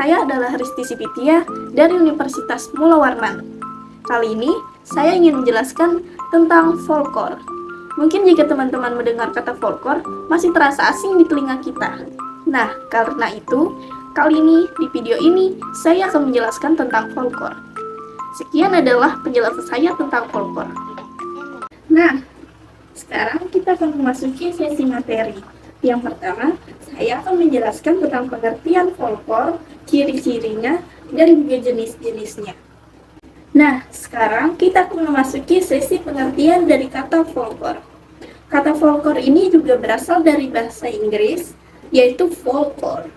Saya adalah Risti Sipitia dari Universitas Mula Warman. Kali ini, saya ingin menjelaskan tentang folklore. Mungkin jika teman-teman mendengar kata folklore, masih terasa asing di telinga kita. Nah, karena itu, kali ini di video ini, saya akan menjelaskan tentang folklore. Sekian adalah penjelasan saya tentang folklore. Nah, sekarang kita akan memasuki sesi materi. Yang pertama, saya akan menjelaskan tentang pengertian folklore, ciri-cirinya, dan juga jenis-jenisnya. Nah, sekarang kita akan memasuki sesi pengertian dari kata folklore. Kata folklore ini juga berasal dari bahasa Inggris, yaitu folklore.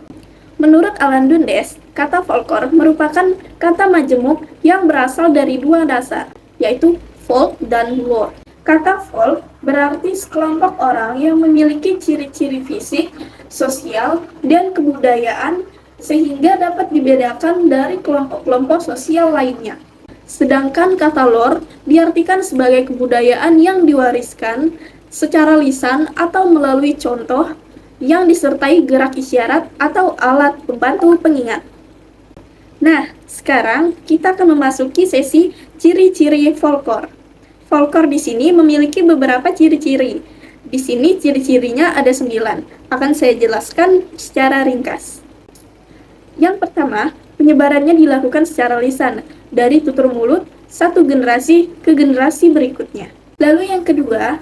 Menurut Alan Dundes, kata folklore merupakan kata majemuk yang berasal dari dua dasar, yaitu folk dan lore. Kata folk berarti sekelompok orang yang memiliki ciri-ciri fisik, sosial, dan kebudayaan sehingga dapat dibedakan dari kelompok-kelompok sosial lainnya. Sedangkan kata lore diartikan sebagai kebudayaan yang diwariskan secara lisan atau melalui contoh yang disertai gerak isyarat atau alat pembantu pengingat. Nah, sekarang kita akan memasuki sesi ciri-ciri folklore. Folklore di sini memiliki beberapa ciri-ciri. Di sini ciri-cirinya ada 9. Akan saya jelaskan secara ringkas. Yang pertama, penyebarannya dilakukan secara lisan, dari tutur mulut satu generasi ke generasi berikutnya. Lalu yang kedua,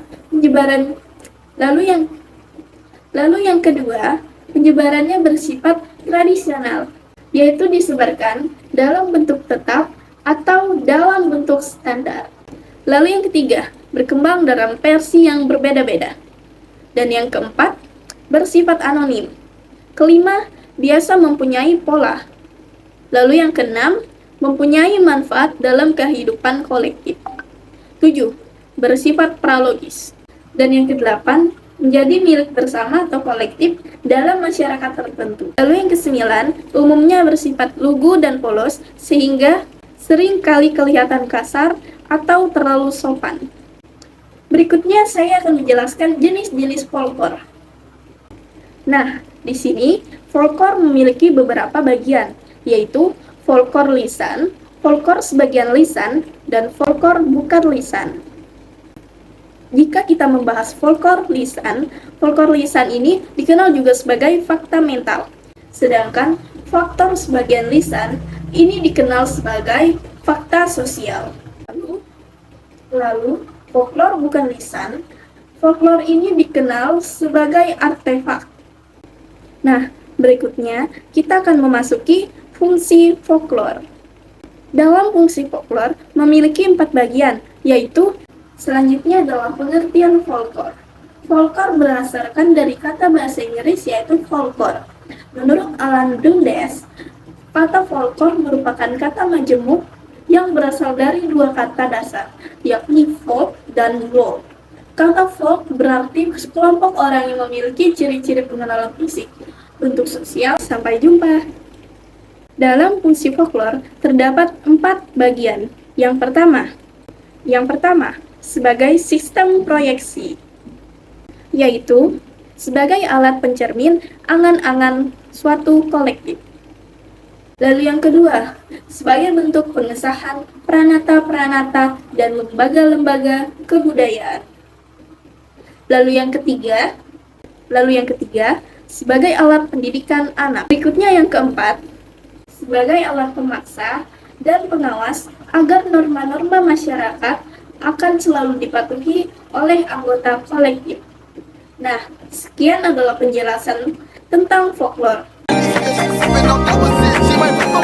penyebarannya bersifat tradisional, yaitu disebarkan dalam bentuk tetap atau dalam bentuk standar. Lalu yang ketiga, berkembang dalam versi yang berbeda-beda. Dan yang keempat, bersifat anonim. Kelima, biasa mempunyai pola. Lalu yang keenam, mempunyai manfaat dalam kehidupan kolektif. 7. Bersifat pralogis. Dan yang kedelapan, menjadi milik bersama atau kolektif dalam masyarakat tertentu. Lalu yang kesembilan, umumnya bersifat lugu dan polos sehingga sering kali kelihatan kasar atau terlalu sopan. Berikutnya saya akan menjelaskan jenis-jenis folklore. Nah, di sini folklore memiliki beberapa bagian, yaitu folklore lisan, folklore sebagian lisan, dan folklore bukan lisan. Jika kita membahas folklore lisan ini dikenal juga sebagai fakta mental. Sedangkan faktor sebagian lisan ini dikenal sebagai fakta sosial. Lalu folklore bukan lisan, folklore ini dikenal sebagai artefak. Nah, berikutnya kita akan memasuki fungsi folklore. Dalam fungsi folklore memiliki 4 bagian, yaitu selanjutnya adalah pengertian folklore. Folklore berdasarkan dari kata bahasa Inggris yaitu folklore. Menurut Alan Dundes, kata folklore merupakan kata majemuk yang berasal dari dua kata dasar, yakni folk dan lore. Kata folk berarti sekelompok orang yang memiliki ciri-ciri pengenalan fisik, bentuk sosial. Sampai jumpa. Dalam fungsi folklore terdapat 4 bagian. Yang pertama, sebagai sistem proyeksi, yaitu sebagai alat pencermin angan-angan suatu kolektif. Lalu yang kedua, sebagai bentuk pengesahan pranata-pranata dan lembaga-lembaga kebudayaan. Lalu yang ketiga, sebagai alat pendidikan anak. Berikutnya yang keempat, sebagai alat pemaksa dan pengawas agar norma-norma masyarakat akan selalu dipatuhi oleh anggota kolektif. Nah, sekian adalah penjelasan tentang folklore. She might put my